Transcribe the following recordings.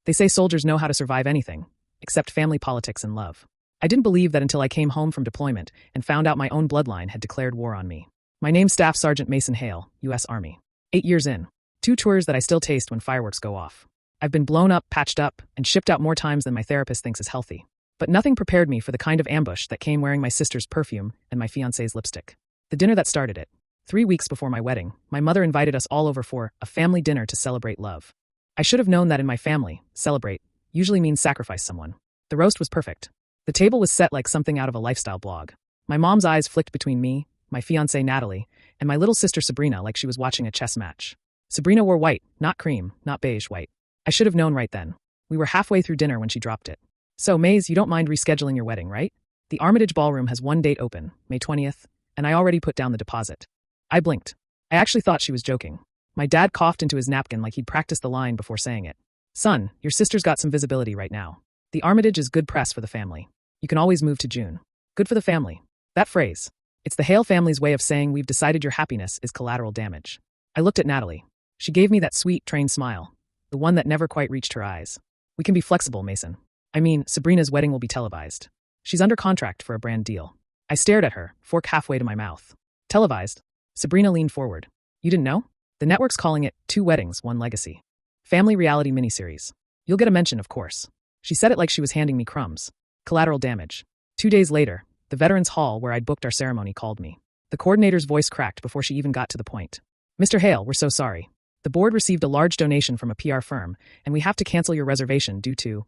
They say soldiers know how to survive anything, except family politics and love. I didn't believe that until I came home from deployment and found out my own bloodline had declared war on me. My name's Staff Sergeant Mason Hale, U.S. Army. 8 years in. 2 tours that I still taste when fireworks go off. I've been blown up, patched up, and shipped out more times than my therapist thinks is healthy. But nothing prepared me for the kind of ambush that came wearing my sister's perfume and my fiancé's lipstick. The dinner that started it. 3 weeks before my wedding, my mother invited us all over for a family dinner to celebrate love. I should have known that in my family, celebrate usually means sacrifice someone. The roast was perfect. The table was set like something out of a lifestyle blog. My mom's eyes flicked between me, my fiancée Natalie, and my little sister Sabrina like she was watching a chess match. Sabrina wore white, not cream, not beige white. I should have known right then. We were halfway through dinner when she dropped it. So, Maze, you don't mind rescheduling your wedding, right? The Armitage Ballroom has one date open, May 20th, and I already put down the deposit. I blinked. I actually thought she was joking. My dad coughed into his napkin like he'd practiced the line before saying it. Son, your sister's got some visibility right now. The Armitage is good press for the family. You can always move to June. Good for the family. That phrase. It's the Hale family's way of saying we've decided your happiness is collateral damage. I looked at Natalie. She gave me that sweet, trained smile. The one that never quite reached her eyes. We can be flexible, Mason. I mean, Sabrina's wedding will be televised. She's under contract for a brand deal. I stared at her, fork halfway to my mouth. Televised? Sabrina leaned forward. You didn't know? The network's calling it 2 Weddings, 1 Legacy. Family reality miniseries. You'll get a mention, of course. She said it like she was handing me crumbs. Collateral damage. 2 days later, the Veterans Hall where I'd booked our ceremony called me. The coordinator's voice cracked before she even got to the point. Mr. Hale, we're so sorry. The board received a large donation from a PR firm, and we have to cancel your reservation due to,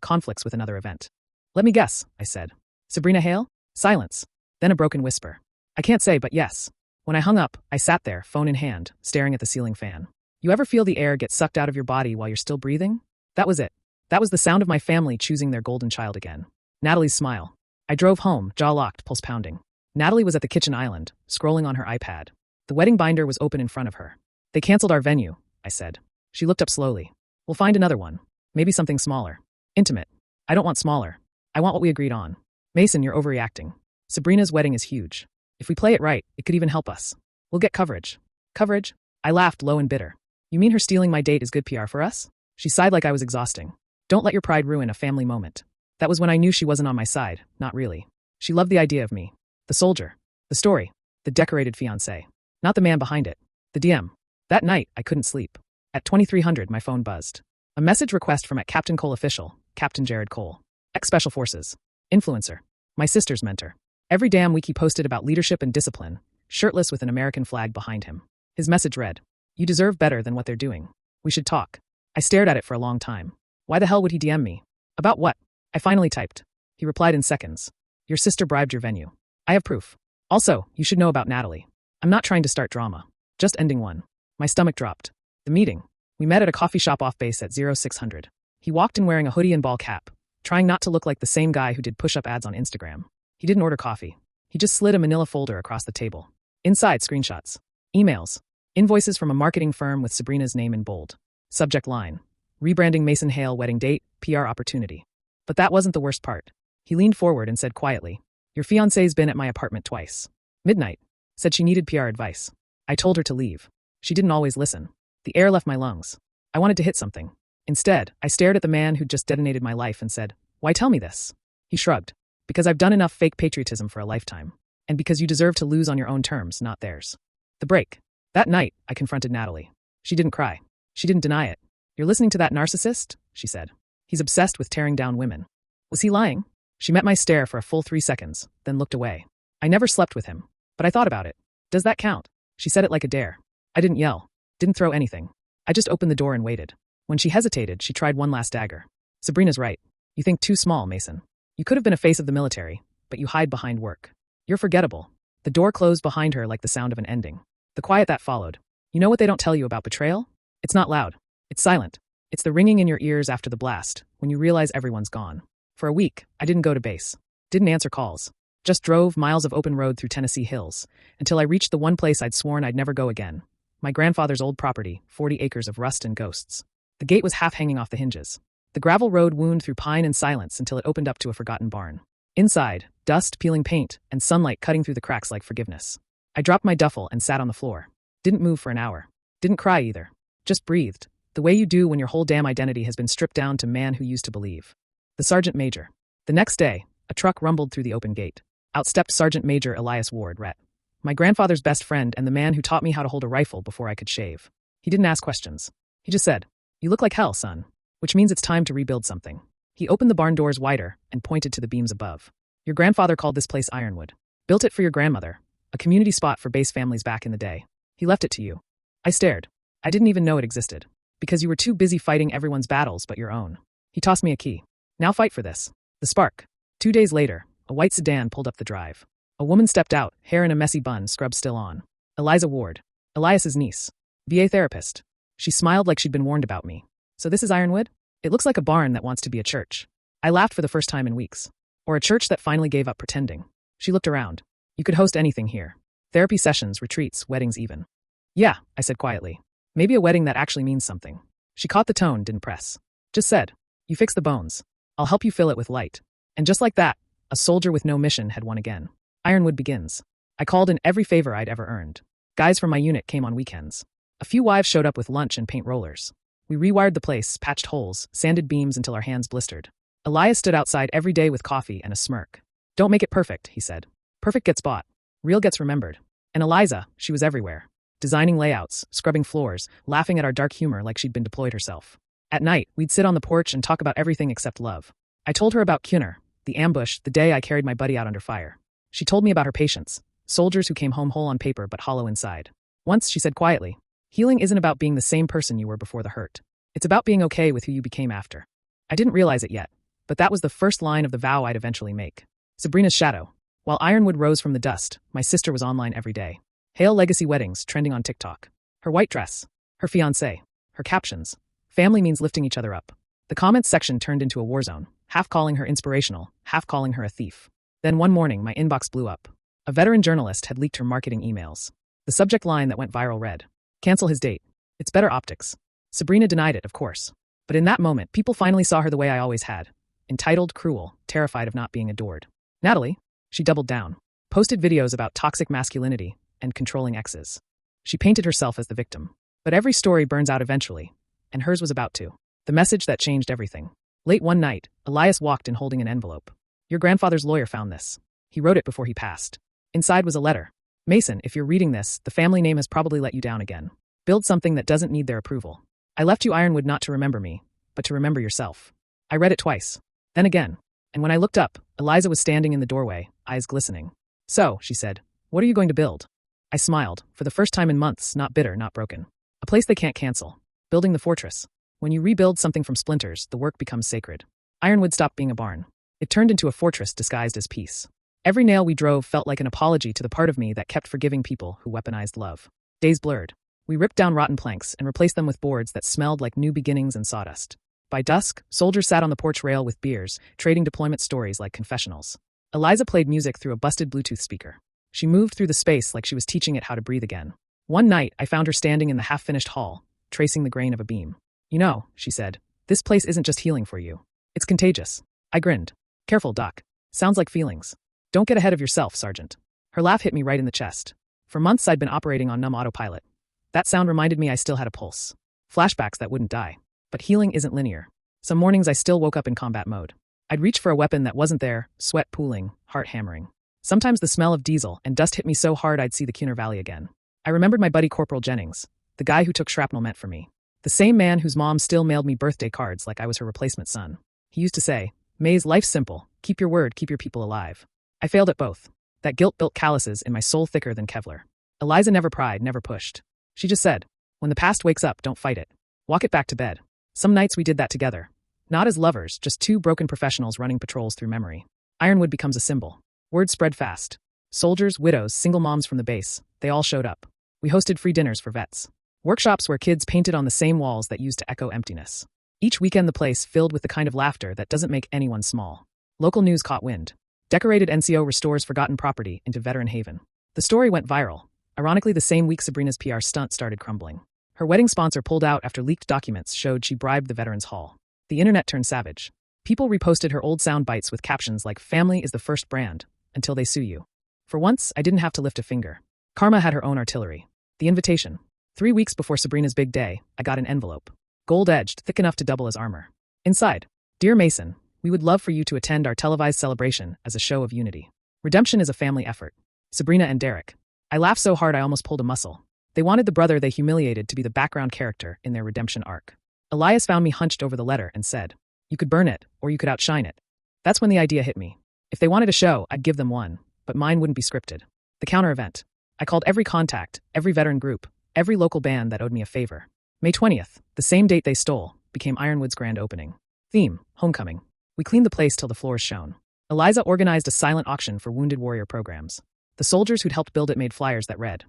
conflicts with another event. Let me guess, I said. Sabrina Hale? Silence. Then a broken whisper. I can't say, but yes. When I hung up, I sat there, phone in hand, staring at the ceiling fan. You ever feel the air get sucked out of your body while you're still breathing? That was it. That was the sound of my family choosing their golden child again. Natalie's smile. I drove home, jaw locked, pulse pounding. Natalie was at the kitchen island, scrolling on her iPad. The wedding binder was open in front of her. They canceled our venue, I said. She looked up slowly. We'll find another one. Maybe something smaller. Intimate. I don't want smaller. I want what we agreed on. Mason, you're overreacting. Sabrina's wedding is huge. If we play it right, it could even help us. We'll get coverage. Coverage? I laughed low and bitter. You mean her stealing my date is good PR for us? She sighed like I was exhausting. Don't let your pride ruin a family moment. That was when I knew she wasn't on my side, not really. She loved the idea of me. The soldier. The story. The decorated fiancé. Not the man behind it. The DM. That night, I couldn't sleep. At 2300, my phone buzzed. A message request from @Captain Cole official, Captain Jared Cole. Ex-Special Forces. Influencer. My sister's mentor. Every damn week he posted about leadership and discipline, shirtless with an American flag behind him. His message read, "You deserve better than what they're doing. We should talk." I stared at it for a long time. Why the hell would he DM me? About what? I finally typed. He replied in seconds. Your sister bribed your venue. I have proof. Also, you should know about Natalie. I'm not trying to start drama. Just ending one. My stomach dropped. The meeting. We met at a coffee shop off base at 0600. He walked in wearing a hoodie and ball cap, trying not to look like the same guy who did push-up ads on Instagram. He didn't order coffee. He just slid a manila folder across the table. Inside, screenshots. Emails. Invoices from a marketing firm with Sabrina's name in bold. Subject line. Rebranding Mason Hale wedding date, PR opportunity. But that wasn't the worst part. He leaned forward and said quietly, Your fiancé's been at my apartment twice. Midnight. Said she needed PR advice. I told her to leave. She didn't always listen. The air left my lungs. I wanted to hit something. Instead, I stared at the man who'd just detonated my life and said, Why tell me this? He shrugged. Because I've done enough fake patriotism for a lifetime. And because you deserve to lose on your own terms, not theirs. The break. That night, I confronted Natalie. She didn't cry. She didn't deny it. You're listening to that narcissist? She said. He's obsessed with tearing down women. Was he lying? She met my stare for a full 3 seconds, then looked away. I never slept with him, but I thought about it. Does that count? She said it like a dare. I didn't yell. Didn't throw anything. I just opened the door and waited. When she hesitated, she tried one last dagger. Sabrina's right. You think too small, Mason. You could have been a face of the military, but you hide behind work. You're forgettable. The door closed behind her like the sound of an ending. The quiet that followed. You know what they don't tell you about betrayal? It's not loud. It's silent. It's the ringing in your ears after the blast, when you realize everyone's gone. For a week, I didn't go to base. Didn't answer calls. Just drove miles of open road through Tennessee hills, until I reached the one place I'd sworn I'd never go again. My grandfather's old property, 40 acres of rust and ghosts. The gate was half hanging off the hinges. The gravel road wound through pine and silence until it opened up to a forgotten barn. Inside, dust peeling paint and sunlight cutting through the cracks like forgiveness. I dropped my duffel and sat on the floor. Didn't move for an hour. Didn't cry either. Just breathed. The way you do when your whole damn identity has been stripped down to man who used to believe. The Sergeant Major. The next day, a truck rumbled through the open gate. Out stepped Sergeant Major Elias Ward, Rhett. My grandfather's best friend and the man who taught me how to hold a rifle before I could shave. He didn't ask questions. He just said, "You look like hell, son," which means it's time to rebuild something. He opened the barn doors wider and pointed to the beams above. "Your grandfather called this place Ironwood. Built it for your grandmother, a community spot for base families back in the day. He left it to you." I stared. I didn't even know it existed. "Because you were too busy fighting everyone's battles but your own." He tossed me a key. "Now fight for this." The spark. 2 days later, a white sedan pulled up the drive. A woman stepped out, hair in a messy bun, scrub still on. Eliza Ward. Elias's niece. VA therapist. She smiled like she'd been warned about me. "So this is Ironwood? It looks like a barn that wants to be a church." I laughed for the first time in weeks. Or a church that finally gave up pretending. She looked around. "You could host anything here. Therapy sessions, retreats, weddings even." "Yeah," I said quietly. "Maybe a wedding that actually means something." She caught the tone, didn't press. Just said, "You fix the bones. I'll help you fill it with light." And just like that, a soldier with no mission had won again. Ironwood begins. I called in every favor I'd ever earned. Guys from my unit came on weekends. A few wives showed up with lunch and paint rollers. We rewired the place, patched holes, sanded beams until our hands blistered. Elias stood outside every day with coffee and a smirk. "Don't make it perfect," he said. "Perfect gets bought. Real gets remembered." And Eliza, she was everywhere. Designing layouts, scrubbing floors, laughing at our dark humor like she'd been deployed herself. At night, we'd sit on the porch and talk about everything except love. I told her about Cunner, the ambush, the day I carried my buddy out under fire. She told me about her patients, soldiers who came home whole on paper but hollow inside. Once she said quietly, "Healing isn't about being the same person you were before the hurt. It's about being okay with who you became after." I didn't realize it yet, but that was the first line of the vow I'd eventually make. Sabrina's shadow. While Ironwood rose from the dust, my sister was online every day. Hale legacy weddings trending on TikTok. Her white dress. Her fiancé. Her captions. Family means lifting each other up. The comments section turned into a war zone, half calling her inspirational, half calling her a thief. Then one morning, my inbox blew up. A veteran journalist had leaked her marketing emails. The subject line that went viral read, "Cancel his date. It's better optics." Sabrina denied it, of course. But in that moment, people finally saw her the way I always had. Entitled, cruel, terrified of not being adored. Natalie, she doubled down. Posted videos about toxic masculinity and controlling exes. She painted herself as the victim. But every story burns out eventually, and hers was about to. The message that changed everything. Late one night, Elias walked in holding an envelope. "Your grandfather's lawyer found this. He wrote it before he passed." Inside was a letter. "Mason, if you're reading this, the family name has probably let you down again. Build something that doesn't need their approval. I left you Ironwood not to remember me, but to remember yourself." I read it twice. Then again. And when I looked up, Eliza was standing in the doorway, eyes glistening. "So," she said, "what are you going to build?" I smiled, for the first time in months, not bitter, not broken. "A place they can't cancel. Building the fortress. When you rebuild something from splinters, the work becomes sacred." Ironwood stopped being a barn. It turned into a fortress disguised as peace. Every nail we drove felt like an apology to the part of me that kept forgiving people who weaponized love. Days blurred. We ripped down rotten planks and replaced them with boards that smelled like new beginnings and sawdust. By dusk, soldiers sat on the porch rail with beers, trading deployment stories like confessionals. Eliza played music through a busted Bluetooth speaker. She moved through the space like she was teaching it how to breathe again. One night, I found her standing in the half-finished hall, tracing the grain of a beam. "You know," she said, "this place isn't just healing for you. It's contagious." I grinned. "Careful, Doc. Sounds like feelings. Don't get ahead of yourself, Sergeant." Her laugh hit me right in the chest. For months I'd been operating on numb autopilot. That sound reminded me I still had a pulse. Flashbacks that wouldn't die. But healing isn't linear. Some mornings I still woke up in combat mode. I'd reach for a weapon that wasn't there, sweat pooling, heart hammering. Sometimes the smell of diesel and dust hit me so hard I'd see the Cunner Valley again. I remembered my buddy Corporal Jennings, the guy who took shrapnel meant for me. The same man whose mom still mailed me birthday cards like I was her replacement son. He used to say, "Maze, life's simple. Keep your word, keep your people alive." I failed at both. That guilt built calluses in my soul thicker than Kevlar. Eliza never pried, never pushed. She just said, "When the past wakes up, don't fight it. Walk it back to bed." Some nights we did that together. Not as lovers, just two broken professionals running patrols through memory. Ironwood becomes a symbol. Word spread fast. Soldiers, widows, single moms from the base, they all showed up. We hosted free dinners for vets. Workshops where kids painted on the same walls that used to echo emptiness. Each weekend the place filled with the kind of laughter that doesn't make anyone small. Local news caught wind. Decorated NCO restores forgotten property into veteran haven. The story went viral. Ironically, the same week Sabrina's PR stunt started crumbling. Her wedding sponsor pulled out after leaked documents showed she bribed the Veterans Hall. The internet turned savage. People reposted her old sound bites with captions like "Family is the first brand, until they sue you." For once, I didn't have to lift a finger. Karma had her own artillery. The invitation. 3 weeks before Sabrina's big day, I got an envelope. gold-edged, thick enough to double as armor. Inside, "Dear Mason, we would love for you to attend our televised celebration as a show of unity. Redemption is a family effort. Sabrina and Derek." I laughed so hard I almost pulled a muscle. They wanted the brother they humiliated to be the background character in their redemption arc. Elias found me hunched over the letter and said, "You could burn it, or you could outshine it." That's when the idea hit me. If they wanted a show, I'd give them one, but mine wouldn't be scripted. The counter event. I called every contact, every veteran group, every local band that owed me a favor. May 20th, the same date they stole, became Ironwood's grand opening. Theme, homecoming. We cleaned the place till the floors shone. Eliza organized a silent auction for Wounded Warrior programs. The soldiers who'd helped build it made flyers that read,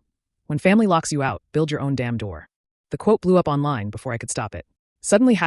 "When family locks you out, build your own damn door." The quote blew up online before I could stop it. Suddenly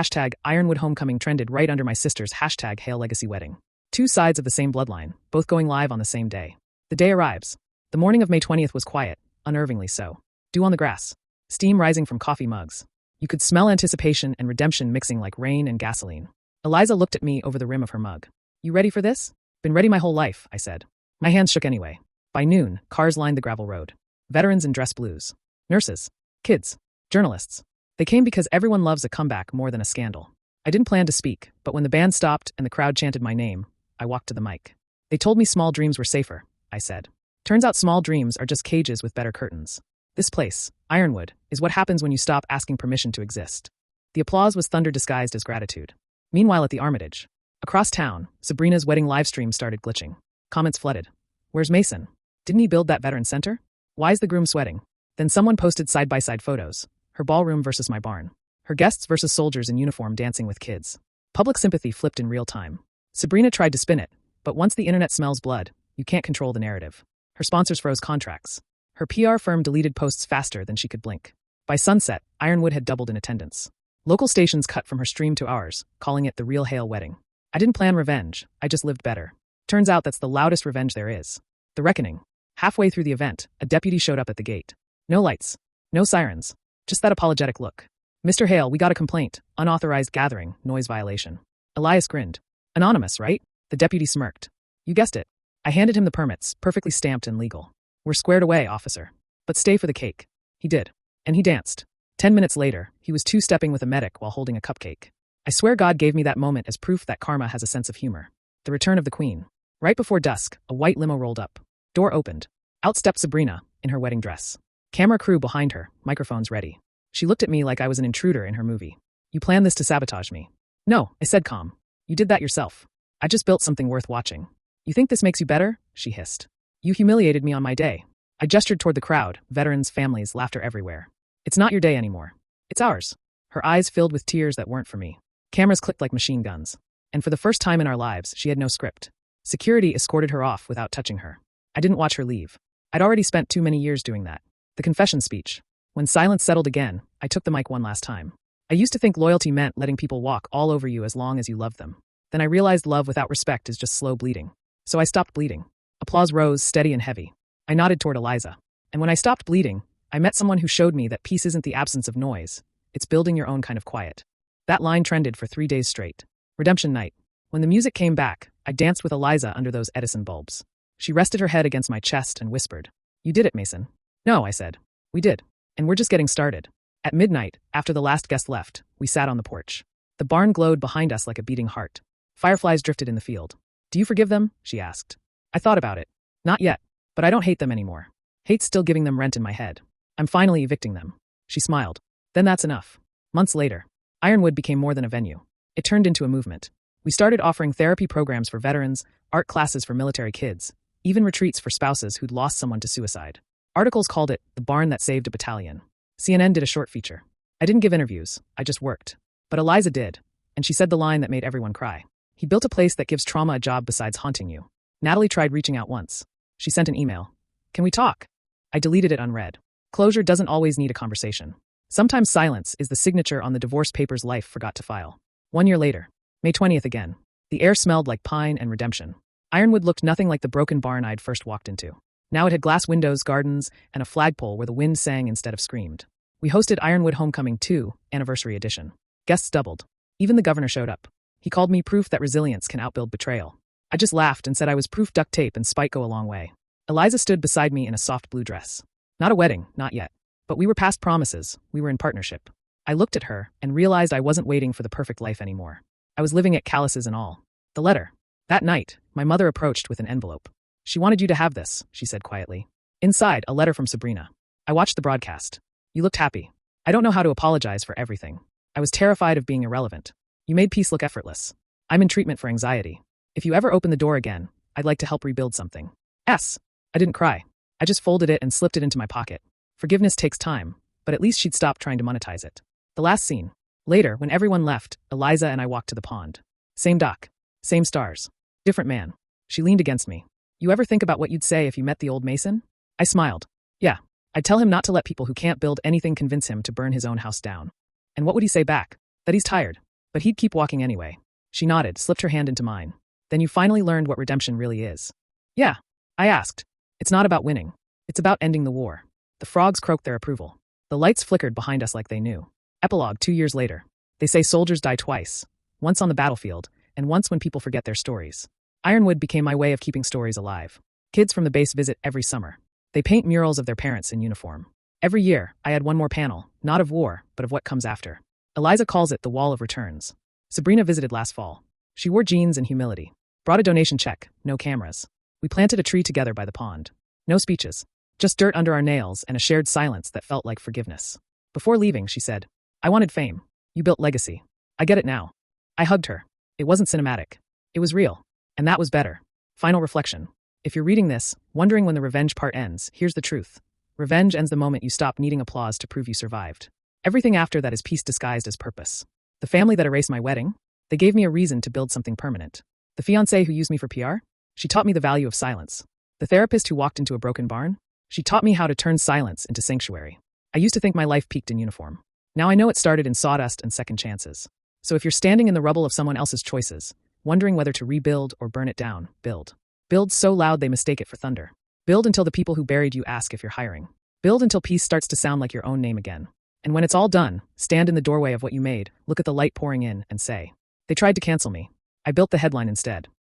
#Ironwood Homecoming trended right under my sister's #Hale Legacy Wedding. Two sides of the same bloodline, both going live on the same day. The day arrives. The morning of May 20th was quiet, unnervingly so. Dew on the grass. Steam rising from coffee mugs. You could smell anticipation and redemption mixing like rain and gasoline. Eliza looked at me over the rim of her mug. "You ready for this?" "Been ready my whole life," I said. My hands shook anyway. By noon, cars lined the gravel road. Veterans in dress blues. Nurses. Kids. Journalists. They came because everyone loves a comeback more than a scandal. I didn't plan to speak, but when the band stopped and the crowd chanted my name, I walked to the mic. "They told me small dreams were safer," I said. "Turns out small dreams are just cages with better curtains. This place, Ironwood, is what happens when you stop asking permission to exist." The applause was thunder disguised as gratitude. Meanwhile at the Armitage. Across town, Sabrina's wedding livestream started glitching. Comments flooded. "Where's Mason? Didn't he build that veteran center? Why's the groom sweating?" Then someone posted side-by-side photos. Her ballroom versus my barn. Her guests versus soldiers in uniform dancing with kids. Public sympathy flipped in real time. Sabrina tried to spin it, but once the internet smells blood, you can't control the narrative. Her sponsors froze contracts. Her PR firm deleted posts faster than she could blink. By sunset, Ironwood had doubled in attendance. Local stations cut from her stream to ours, calling it the real Hale wedding. I didn't plan revenge, I just lived better. Turns out that's the loudest revenge there is. The reckoning. Halfway through the event, a deputy showed up at the gate. No lights. No sirens. Just that apologetic look. "Mr. Hale, we got a complaint. Unauthorized gathering, noise violation." Elias grinned. "Anonymous, right?" The deputy smirked. "You guessed it." I handed him the permits, perfectly stamped and legal. "We're squared away, officer. But stay for the cake." He did. And he danced. 10 minutes later, he was two-stepping with a medic while holding a cupcake. I swear God gave me that moment as proof that karma has a sense of humor. The return of the queen. Right before dusk, a white limo rolled up. Door opened. Out stepped Sabrina, in her wedding dress. Camera crew behind her, microphones ready. She looked at me like I was an intruder in her movie. "You planned this to sabotage me." "No," I said calm. "You did that yourself. I just built something worth watching." "You think this makes you better?" she hissed. "You humiliated me on my day." I gestured toward the crowd, veterans, families, laughter everywhere. "It's not your day anymore. It's ours." Her eyes filled with tears that weren't for me. Cameras clicked like machine guns. And for the first time in our lives, she had no script. Security escorted her off without touching her. I didn't watch her leave. I'd already spent too many years doing that. The confession speech. When silence settled again, I took the mic one last time. I used to think loyalty meant letting people walk all over you as long as you loved them. Then I realized love without respect is just slow bleeding. So I stopped bleeding. Applause rose, steady and heavy. I nodded toward Eliza. And when I stopped bleeding, I met someone who showed me that peace isn't the absence of noise. It's building your own kind of quiet. That line trended for 3 days straight. Redemption night. When the music came back, I danced with Eliza under those Edison bulbs. She rested her head against my chest and whispered, "You did it, Mason." "No," I said. "We did. And we're just getting started." At midnight, after the last guest left, we sat on the porch. The barn glowed behind us like a beating heart. Fireflies drifted in the field. "Do you forgive them?" she asked. I thought about it. "Not yet, but I don't hate them anymore. Hate's still giving them rent in my head. I'm finally evicting them." She smiled. "Then that's enough." Months later, Ironwood became more than a venue. It turned into a movement. We started offering therapy programs for veterans, art classes for military kids, even retreats for spouses who'd lost someone to suicide. Articles called it the barn that saved a battalion. CNN did a short feature. I didn't give interviews, I just worked. But Eliza did, and she said the line that made everyone cry. "He built a place that gives trauma a job besides haunting you." Natalie tried reaching out once. She sent an email. "Can we talk?" I deleted it unread. Closure doesn't always need a conversation. Sometimes silence is the signature on the divorce papers life forgot to file. 1 year later, May 20th again. The air smelled like pine and redemption. Ironwood looked nothing like the broken barn I'd first walked into. Now it had glass windows, gardens, and a flagpole where the wind sang instead of screamed. We hosted Ironwood Homecoming 2, Anniversary Edition. Guests doubled. Even the governor showed up. He called me proof that resilience can outbuild betrayal. I just laughed and said I was proof duct tape and spite go a long way. Eliza stood beside me in a soft blue dress. Not a wedding, not yet. But we were past promises, we were in partnership. I looked at her and realized I wasn't waiting for the perfect life anymore. I was living it, calluses and all. The letter. That night, my mother approached with an envelope. She wanted you to have this, she said quietly. Inside, a letter from Sabrina. I watched the broadcast. You looked happy. I don't know how to apologize for everything. I was terrified of being irrelevant. You made peace look effortless. I'm in treatment for anxiety. If you ever open the door again, I'd like to help rebuild something. I didn't cry. I just folded it and slipped it into my pocket. Forgiveness takes time, but at least she'd stopped trying to monetize it. The last scene. Later, when everyone left, Eliza and I walked to the pond. Same dock. Same stars. Different man. She leaned against me. You ever think about what you'd say if you met the old Mason? I smiled. Yeah. I'd tell him not to let people who can't build anything convince him to burn his own house down. And what would he say back? That he's tired. But he'd keep walking anyway. She nodded, slipped her hand into mine. Then you finally learned what redemption really is. Yeah. I asked. It's not about winning. It's about ending the war. The frogs croaked their approval. The lights flickered behind us like they knew. Epilogue 2 years later. They say soldiers die twice. Once on the battlefield, and once when people forget their stories. Ironwood became my way of keeping stories alive. Kids from the base visit every summer. They paint murals of their parents in uniform. Every year, I add one more panel, not of war, but of what comes after. Eliza calls it the Wall of Returns. Sabrina visited last fall. She wore jeans and humility. Brought a donation check, no cameras. We planted a tree together by the pond. No speeches. Just dirt under our nails and a shared silence that felt like forgiveness. Before leaving, she said, I wanted fame. You built legacy. I get it now. I hugged her. It wasn't cinematic. It was real. And that was better. Final reflection. If you're reading this, wondering when the revenge part ends, here's the truth. Revenge ends the moment you stop needing applause to prove you survived. Everything after that is peace disguised as purpose. The family that erased my wedding? They gave me a reason to build something permanent. The fiancée who used me for PR? She taught me the value of silence. The therapist who walked into a broken barn? She taught me how to turn silence into sanctuary. I used to think my life peaked in uniform. Now I know it started in sawdust and second chances. So if you're standing in the rubble of someone else's choices, wondering whether to rebuild or burn it down, build. Build so loud they mistake it for thunder. Build until the people who buried you ask if you're hiring. Build until peace starts to sound like your own name again. And when it's all done, stand in the doorway of what you made, look at the light pouring in, and say, they tried to cancel me. I built the headline instead.